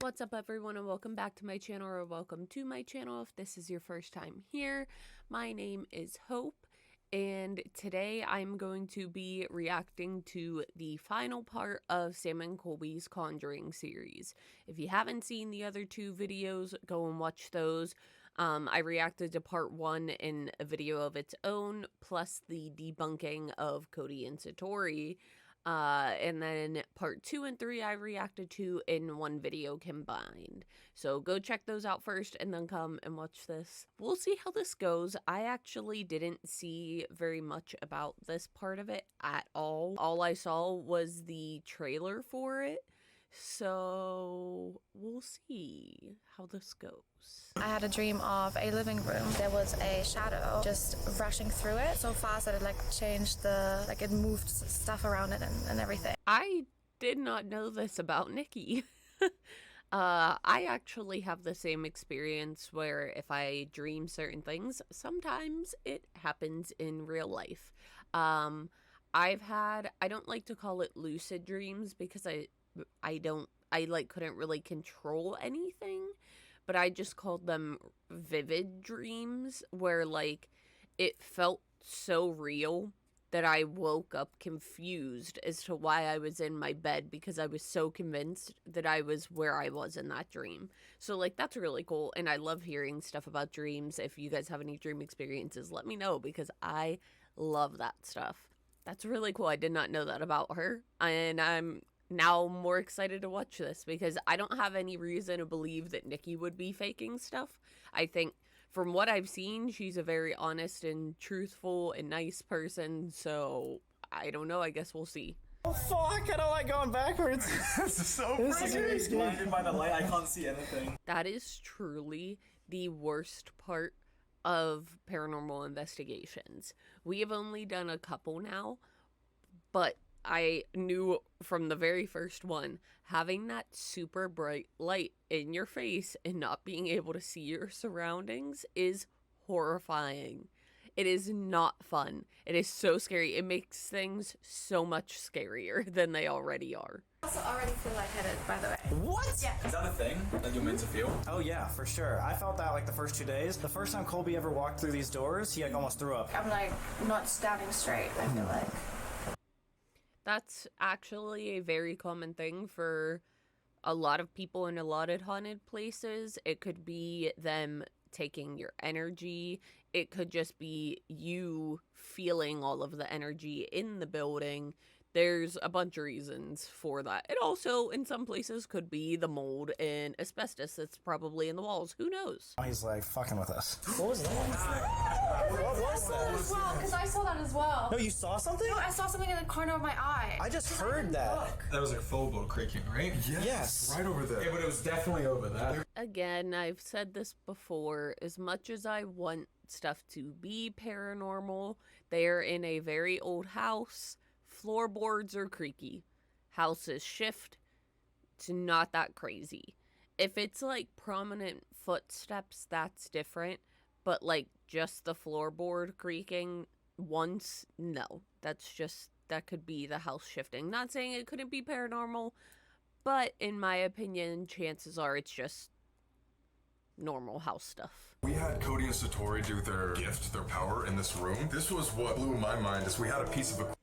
What's up everyone and welcome back to my channel, or welcome to my channel if this is your first time here. My name is Hope and today I'm going to be reacting to the final part of Sam and Colby's Conjuring series. If you haven't seen the other two videos, go and watch those. I reacted to part 1 in a video of its own, plus the debunking of Cody and Satori. And then part 2 and 3 I reacted to in one video combined. So go check those out first and then come and watch this. We'll see how this goes. I actually didn't see very much about this part of it at all. All I saw was the trailer for it. So we'll see how this goes. I had a dream of a living room. There was a shadow just rushing through it so fast that it changed it moved stuff around it and everything. I did not know this about Nikki. I actually have the same experience where if I dream certain things, sometimes it happens in real life. I don't like to call it lucid dreams because I couldn't really control anything, but I just called them vivid dreams where it felt so real that I woke up confused as to why I was in my bed because I was so convinced that I was where I was in that dream. So that's really cool, and I love hearing stuff about dreams. If you guys have any dream experiences, let me know because I love that stuff. That's really cool. I did not know that about her, and I'm now more excited to watch this because I don't have any reason to believe that Nikki would be faking stuff. I think from what I've seen, she's a very honest and truthful and nice person, so I don't know, I guess we'll see. Oh fuck, I don't like going backwards. This is so This blinded by the light, I can't see anything. That is truly the worst part of paranormal investigations. We have only done a couple now, but I knew from the very first one, having that super bright light in your face and not being able to see your surroundings is horrifying. It is not fun. It is so scary. It makes things so much scarier than they already are. I also already feel lightheaded, by the way. What? Yeah. Is that a thing that you're meant to feel? Oh yeah, for sure. I felt that the first 2 days. The first time Colby ever walked through these doors, he almost threw up. I'm not standing straight, I feel like. That's actually a very common thing for a lot of people in a lot of haunted places. It could be them taking your energy. It could just be you feeling all of the energy in the building. There's a bunch of reasons for that. It also, in some places, could be the mold and asbestos that's probably in the walls. Who knows? He's fucking with us. What was that? What was that? As well, because I saw that as well. No, you saw something? No, I saw something in the corner of my eye. I just heard that. That was floorboard creaking, right? Yes. Right over there. Yeah, but it was definitely over there. Again, I've said this before, as much as I want stuff to be paranormal, they're in a very old house. Floorboards are creaky. Houses shift. It's not that crazy. If it's prominent footsteps, that's different. But just the floorboard creaking once, no. That could be the house shifting. Not saying it couldn't be paranormal, but in my opinion, chances are it's just normal house stuff. We had Cody and Satori do their gift, their power in this room. This was what blew my mind, is we had a piece of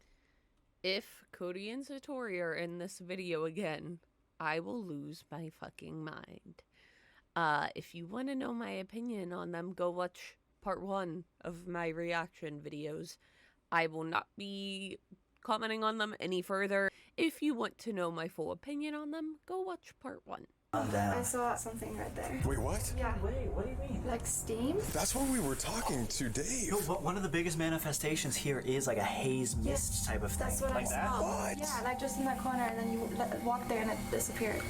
If Cody and Satori are in this video again, I will lose my fucking mind. If you want to know my opinion on them, go watch part 1 of my reaction videos. I will not be commenting on them any further. If you want to know my full opinion on them, go watch part 1. I saw something right there. Wait, what? Yeah. Wait, what do you mean? Steam? That's what we were talking to Dave. No, but one of the biggest manifestations here is a haze mist type of thing. That's what I saw. What? Yeah, just in that corner, and then you walk there and it disappeared.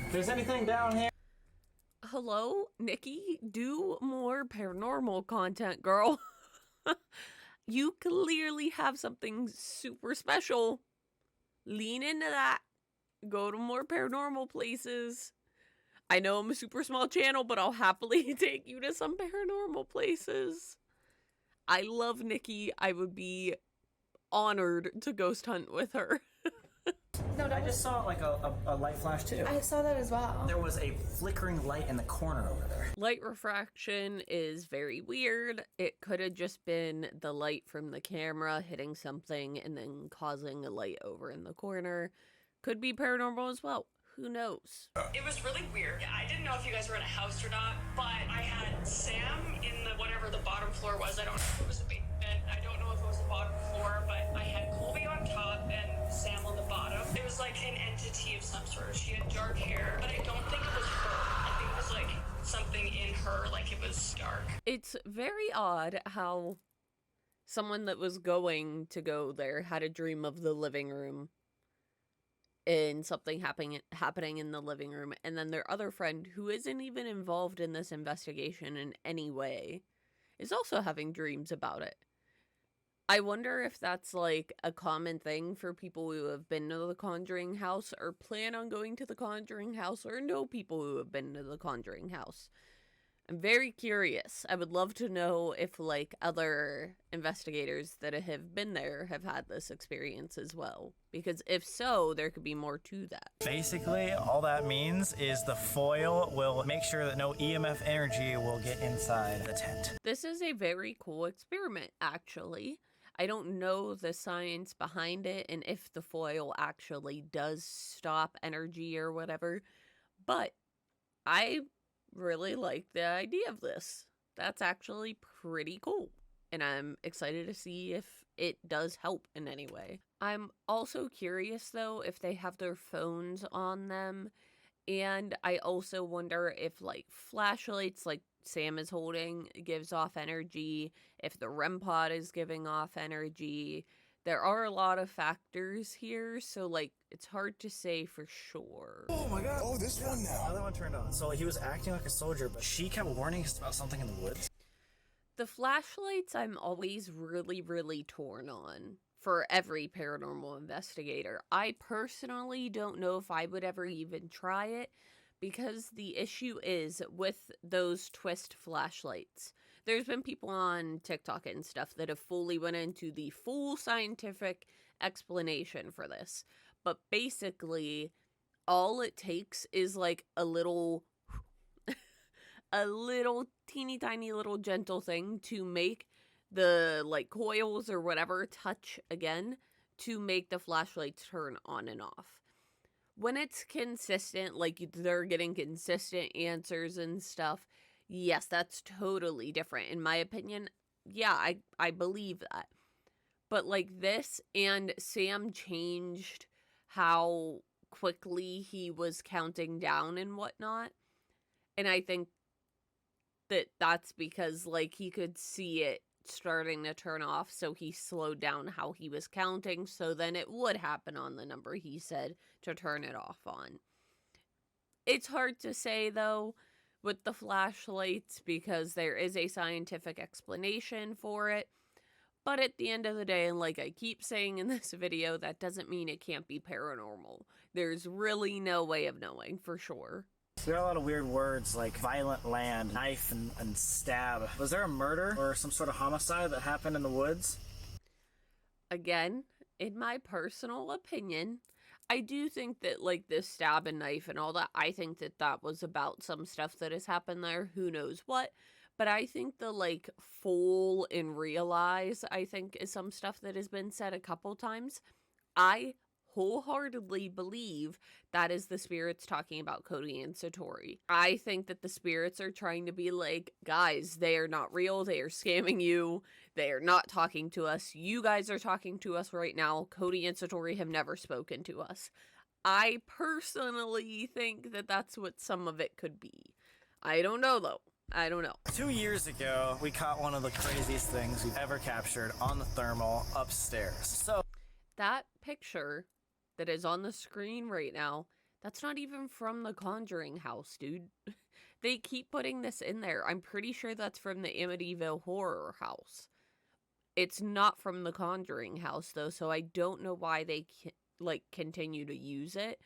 If there's anything down here. Hello, Nikki? Do more paranormal content, girl. You clearly have something super special. Lean into that. Go to more paranormal places. I know I'm a super small channel, but I'll happily take you to some paranormal places. I love Nikki. I would be honored to ghost hunt with her. No, I just saw like a light flash too. I saw that as well. There was a flickering light in the corner over there. Light refraction is very weird. It could have just been the light from the camera hitting something and then causing a light over in the corner. Could be paranormal as well. Who knows? It was really weird. I didn't know if you guys were in a house or not, but I had Sam in the whatever the bottom floor was. I don't know if it was the basement. I don't know if it was the bottom floor, but I had Colby on top and Sam on the bottom. It was like an entity of some sort. She had dark hair, but I don't think it was her. I think it was like something in her, like it was dark. It's very odd how someone that was going to go there had a dream of the living room and something happening in the living room, and then their other friend, who isn't even involved in this investigation in any way, is also having dreams about it. I wonder if that's like a common thing for people who have been to the Conjuring house or plan on going to the Conjuring house or know people who have been to the Conjuring house. I'm very curious. I would love to know if like other investigators that have been there have had this experience as well. Because if so, there could be more to that. Basically, all that means is the foil will make sure that no EMF energy will get inside the tent. This is a very cool experiment, actually. I don't know the science behind it and if the foil actually does stop energy or whatever, but I really like the idea of this. That's actually pretty cool, and I'm excited to see if it does help in any way. I'm also curious though if they have their phones on them, and I also wonder if like flashlights like Sam is holding gives off energy, if the REM pod is giving off energy. There are a lot of factors here, so like it's hard to say for sure. Oh my god. Oh, this one now. Another one turned on. So he was acting like a soldier, but she kept warning us about something in the woods. The flashlights I'm always really torn on for every paranormal investigator. I personally don't know if I would ever even try it, because the issue is with those twist flashlights. There's been people on TikTok and stuff that have fully went into the full scientific explanation for this. But basically, all it takes is like a little teeny tiny little gentle thing to make the like coils or whatever touch again to make the flashlights turn on and off. When it's consistent, like they're getting consistent answers and stuff, yes, that's totally different. In my opinion, yeah, I believe that. But like this, and Sam changed how quickly he was counting down and whatnot. And I think that that's because like he could see it starting to turn off, so he slowed down how he was counting, so then it would happen on the number he said to turn it off on. It's hard to say though with the flashlights because there is a scientific explanation for it, but at the end of the day, and like I keep saying in this video, that doesn't mean it can't be paranormal. There's really no way of knowing for sure. There are a lot of weird words like violent land, knife, and stab. Was there a murder or some sort of homicide that happened in the woods? Again, in my personal opinion, I do think that like this stab and knife and all that, I think that that was about some stuff that has happened there. Who knows what? But I think the like full and realize, I think, is some stuff that has been said a couple times. I wholeheartedly believe that is the spirits talking about Cody and Satori. I think that the spirits are trying to be like, guys, they are not real. They are scamming you. They are not talking to us. You guys are talking to us right now. Cody and Satori have never spoken to us. I personally think that that's what some of it could be. I don't know though. I don't know. 2 years ago, we caught one of the craziest things we've ever captured on the thermal upstairs. So that picture that is on the screen right now, that's not even from the Conjuring house, dude. They keep putting this in there. I'm pretty sure that's from the Amityville Horror house. It's not from the Conjuring house, though, so I don't know why they, continue to use it.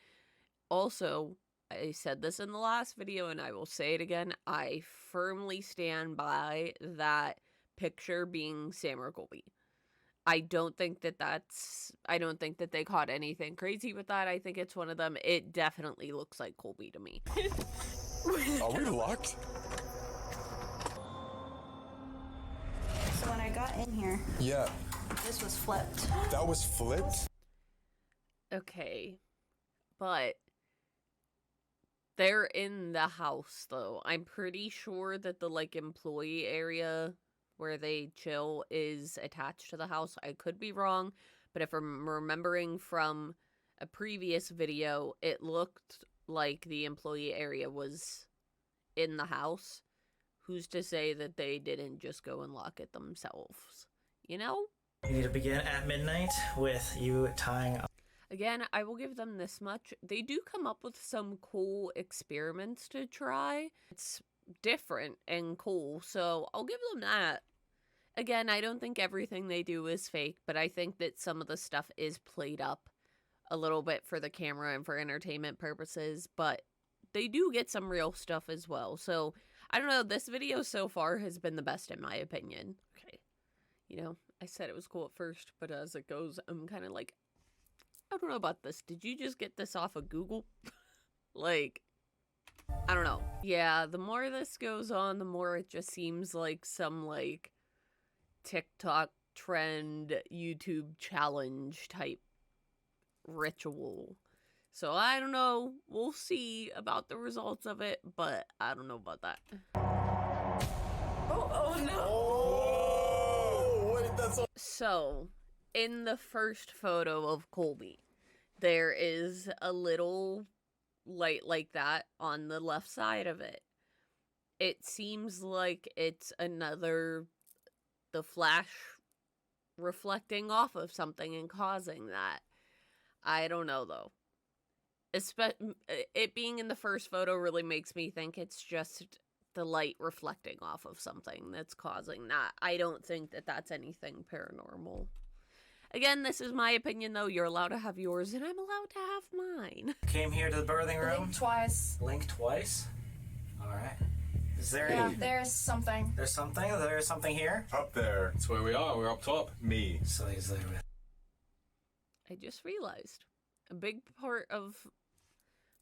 Also, I said this in the last video, and I will say it again. I firmly stand by that picture being Sam or Colby. I don't think that they caught anything crazy with that. I think it's one of them. It definitely looks like Colby to me. Are we locked? So when I got in here, Yeah. this was flipped. That was flipped? Okay. But they're in the house, though. I'm pretty sure that the, like, employee area where they chill is attached to the house. I could be wrong, but if I'm remembering from a previous video, it looked like the employee area was in the house. Who's to say that they didn't just go and lock it themselves? You know? You need to begin at midnight with you tying up. Again, I will give them this much. They do come up with some cool experiments to try. It's different and cool, so I'll give them that. Again, I don't think everything they do is fake, but I think that some of the stuff is played up a little bit for the camera and for entertainment purposes, but they do get some real stuff as well. So, I don't know, this video so far has been the best in my opinion. Okay, you know, I said it was cool at first, but as it goes, I'm kind of like, I don't know about this. Did you just get this off of Google? Like, I don't know. Yeah, the more this goes on, the more it just seems like some, like, TikTok trend, YouTube challenge type ritual. So I don't know. We'll see about the results of it, but I don't know about that. Oh no! Oh, wait, that's all. So, in the first photo of Colby, there is a little light like that on the left side of it. It seems like it's the flash reflecting off of something and causing that. I don't know, though. It being in the first photo really makes me think it's just the light reflecting off of something that's causing that. I don't think that that's anything paranormal. Again, this is my opinion, though. You're allowed to have yours, and I'm allowed to have mine. Came here to the birthing room. Blink twice. Blink twice. All right. Is there Yeah, any? there's something. There's something. There's something here. Up there. That's where we are. We're up top. Me. So he's there with. I just realized a big part of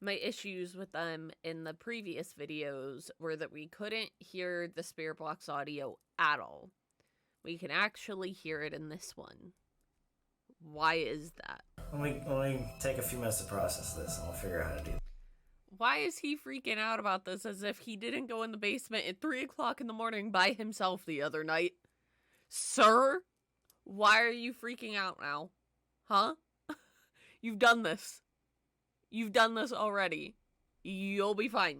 my issues with them in the previous videos were that we couldn't hear the spirit box audio at all. We can actually hear it in this one. Why is that? When we take a few minutes to process this, and we'll figure out how to do it. Why is he freaking out about this as if he didn't go in the basement at 3 o'clock in the morning by himself the other night? Sir? Why are you freaking out now? Huh? You've done this. You've done this already. You'll be fine.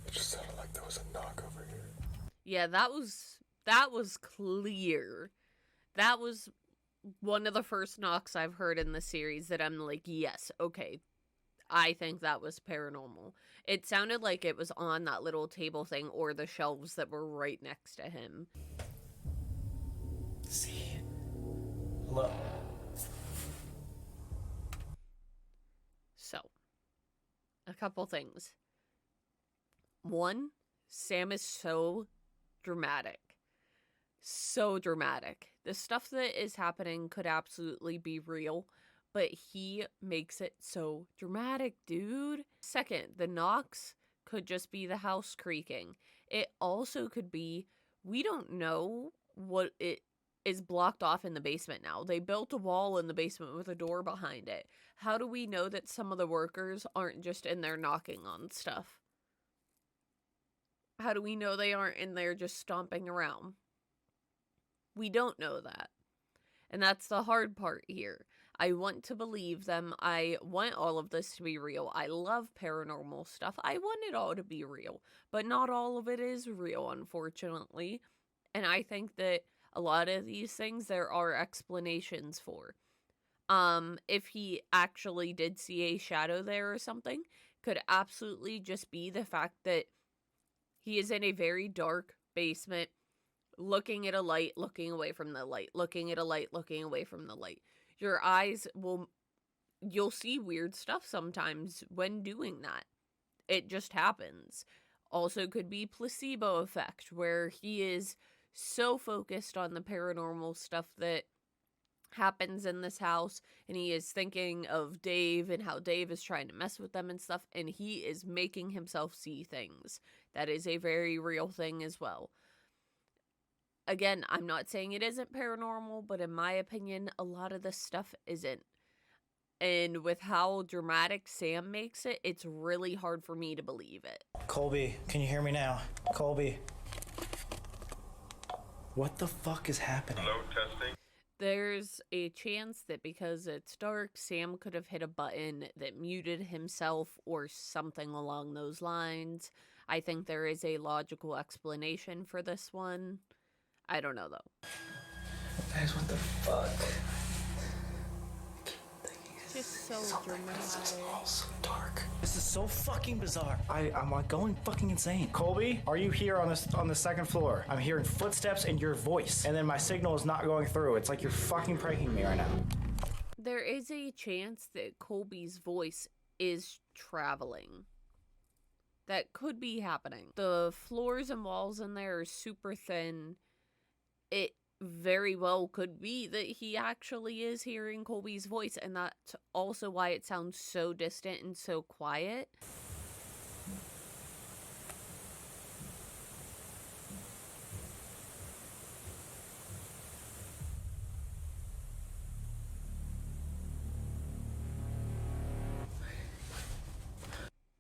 It just sounded like there was a knock over here. Yeah, that was clear. That was one of the first knocks I've heard in the series that I'm like, yes, okay. I think that was paranormal. It sounded like it was on that little table thing or the shelves that were right next to him. See. Look. So, a couple things. One, Sam is so dramatic. So dramatic. The stuff that is happening could absolutely be real, but he makes it so dramatic, dude. Second, the knocks could just be the house creaking. It also could be, we don't know what it is blocked off in the basement now. They built a wall in the basement with a door behind it. How do we know that some of the workers aren't just in there knocking on stuff? How do we know they aren't in there just stomping around? We don't know that. And that's the hard part here. I want to believe them. I want all of this to be real. I love paranormal stuff. I want it all to be real. But not all of it is real, unfortunately. And I think that a lot of these things there are explanations for. If he actually did see a shadow there or something, could absolutely just be the fact that he is in a very dark basement, looking at a light, looking away from the light, looking at a light, looking away from the light. Your eyes you'll see weird stuff sometimes when doing that. It just happens. Also could be placebo effect, where he is so focused on the paranormal stuff that happens in this house, and he is thinking of Dave and how Dave is trying to mess with them and stuff, and he is making himself see things. That is a very real thing as well. Again, I'm not saying it isn't paranormal, but in my opinion, a lot of this stuff isn't. And with how dramatic Sam makes it, it's really hard for me to believe it. Colby, can you hear me now? Colby. What the fuck is happening? Hello, testing. There's a chance that because it's dark, Sam could have hit a button that muted himself or something along those lines. I think there is a logical explanation for this one. I don't know, though. Guys, what the fuck? It's just so dramatic. So dark. This is so fucking bizarre. I'm like going fucking insane. Colby, are you here on the second floor? I'm hearing footsteps and your voice, and then my signal is not going through. It's like you're fucking pranking me right now. There is a chance that Colby's voice is traveling. That could be happening. The floors and walls in there are super thin. It very well could be that he actually is hearing Colby's voice, and that's also why it sounds so distant and so quiet.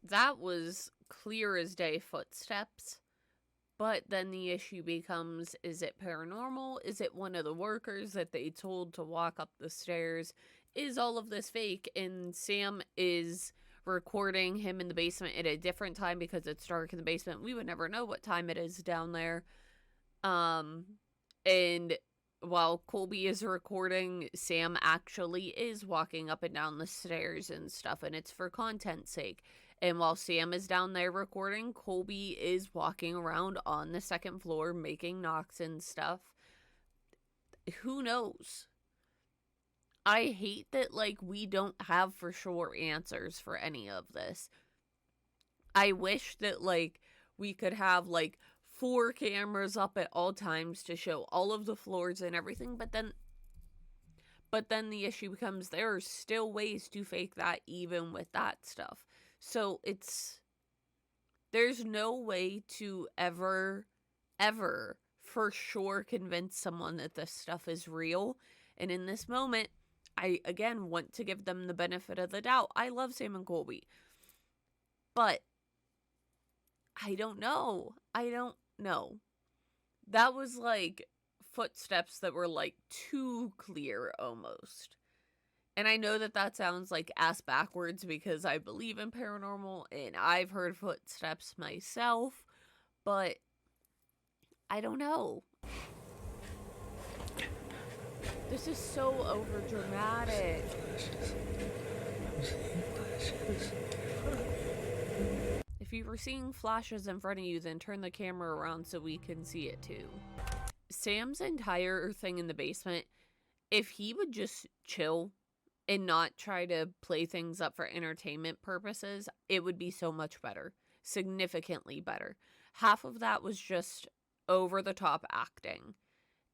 That was clear as day footsteps. But then the issue becomes, is it paranormal? Is it one of the workers that they told to walk up the stairs? Is all of this fake? And Sam is recording him in the basement at a different time because it's dark in the basement. We would never know what time it is down there. And while Colby is recording, Sam actually is walking up and down the stairs and stuff, and it's for content's sake. And while Sam is down there recording, Colby is walking around on the second floor making knocks and stuff. Who knows? I hate that, like, we don't have for sure answers for any of this. I wish that, like, we could have, like, 4 cameras up at all times to show all of the floors and everything, but then the issue becomes there are still ways to fake that even with that stuff. So there's no way to ever for sure convince someone that this stuff is real. And in this moment, I again want to give them the benefit of the doubt. I love Sam and Colby, but I don't know. That was like footsteps that were like too clear almost. And I know that sounds like ass backwards because I believe in paranormal and I've heard footsteps myself, but I don't know. This is so overdramatic. If you were seeing flashes in front of you, then turn the camera around so we can see it too. Sam's entire thing in the basement, if he would just chill and not try to play things up for entertainment purposes, it would be so much better. Significantly better. Half of that was just over-the-top acting.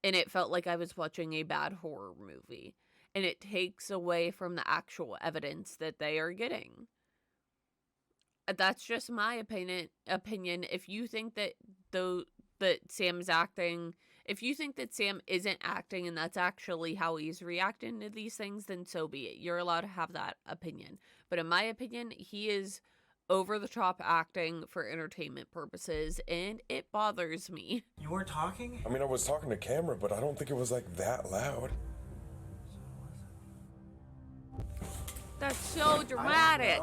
And it felt like I was watching a bad horror movie. And it takes away from the actual evidence that they are getting. That's just my opinion. If you think that Sam's acting... If you think that Sam isn't acting and that's actually how he's reacting to these things, then so be it. You're allowed to have that opinion. But in my opinion, he is over-the-top acting for entertainment purposes, and it bothers me. You weren't talking? I mean, I was talking to camera, but I don't think it was like that loud. That's so dramatic.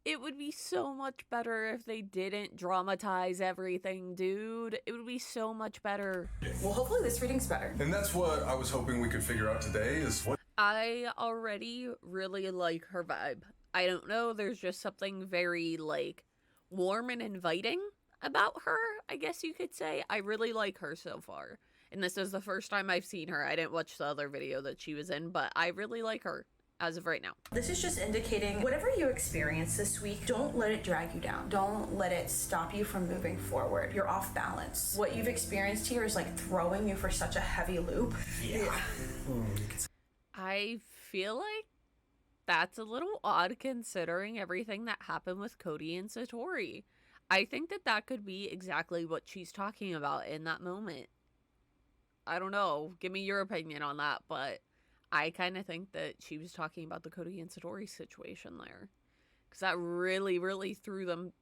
It would be so much better if they didn't dramatize everything, dude. It would be so much better. Well, hopefully this reading's better. And that's what I was hoping we could figure out today is what... I already really like her vibe. I don't know, there's just something very, like, warm and inviting about her, I guess you could say. I really like her so far. And this is the first time I've seen her. I didn't watch the other video that she was in, but I really like her. as of right now. This is just indicating whatever you experience this week, don't let it drag you down. Don't let it stop you from moving forward. You're off balance. What you've experienced here is like throwing you for such a heavy loop. Yeah. I feel like that's a little odd considering everything that happened with Cody and Satori. I think that that could be exactly what she's talking about in that moment. I don't know. Give me your opinion on that, but I kind of think that she was talking about the Cody and Satori situation there. Because that really, really threw them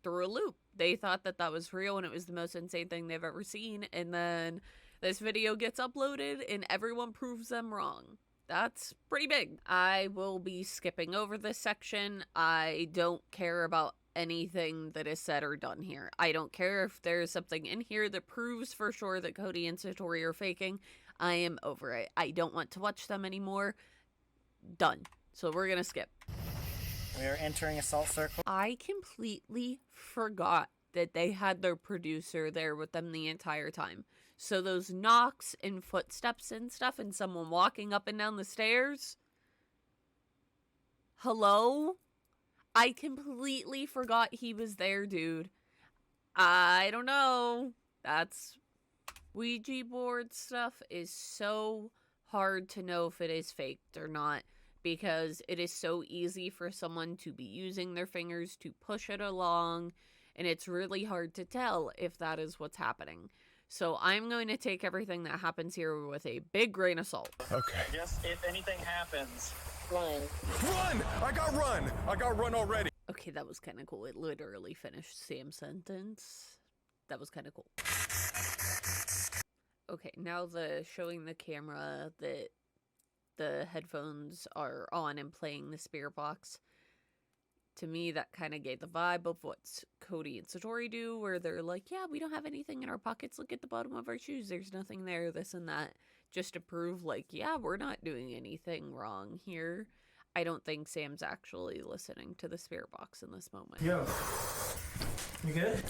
through a loop. They thought that that was real and it was the most insane thing they've ever seen. And then this video gets uploaded and everyone proves them wrong. That's pretty big. I will be skipping over this section. I don't care about anything that is said or done here. I don't care if there's something in here that proves for sure that Cody and Satori are faking. I am over it. I don't want to watch them anymore. Done. So we're gonna skip. We are entering Assault Circle. I completely forgot that they had their producer there with them the entire time. So those knocks and footsteps and stuff and someone walking up and down the stairs. Hello? I completely forgot he was there, dude. I don't know. That's... Ouija board stuff is so hard to know if it is faked or not, because it is so easy for someone to be using their fingers to push it along, and it's really hard to tell if that is what's happening. So I'm going to take everything that happens here with a big grain of salt. Okay. Just if anything happens, Run! I got run already. Okay, that was kind of cool. It literally finished Sam's sentence. That was kind of cool. Okay, now showing the camera that the headphones are on and playing the spirit box. To me, that kind of gave the vibe of what Cody and Satori do, where they're like, yeah, we don't have anything in our pockets. Look at the bottom of our shoes. There's nothing there, this and that. Just to prove, like, yeah, we're not doing anything wrong here. I don't think Sam's actually listening to the spirit box in this moment. Yo, you good?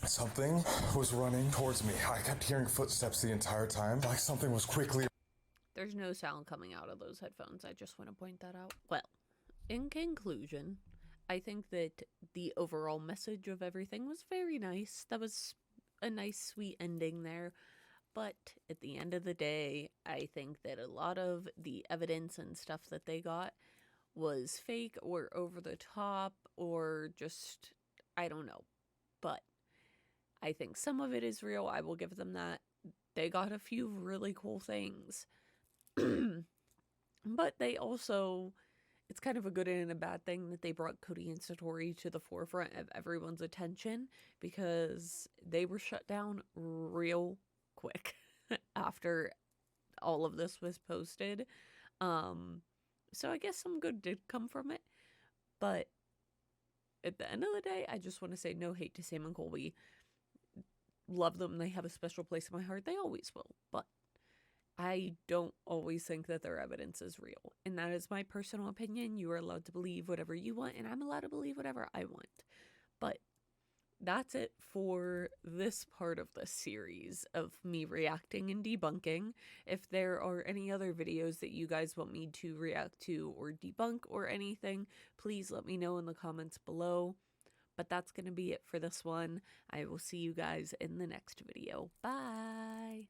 Something was running towards me. I kept hearing footsteps the entire time, like something was quickly... There's no sound coming out of those headphones. I just want to point that out. Well, in conclusion, I think that the overall message of everything was very nice. That was a nice, sweet ending there. But at the end of the day, I think that a lot of the evidence and stuff that they got was fake or over the top or just, I don't know. But I think some of it is real. I will give them that. They got a few really cool things. But they also, it's kind of a good and a bad thing that they brought Cody and Satori to the forefront of everyone's attention, because they were shut down real quick after all of this was posted. So I guess some good did come from it. But at the end of the day, I just want to say no hate to Sam and Colby. Love them. They have a special place in my heart. They always will. But I don't always think that their evidence is real. And that is my personal opinion. You are allowed to believe whatever you want, and I'm allowed to believe whatever I want. But that's it for this part of the series of me reacting and debunking. If there are any other videos that you guys want me to react to or debunk or anything, please let me know in the comments below. But that's going to be it for this one. I will see you guys in the next video. Bye!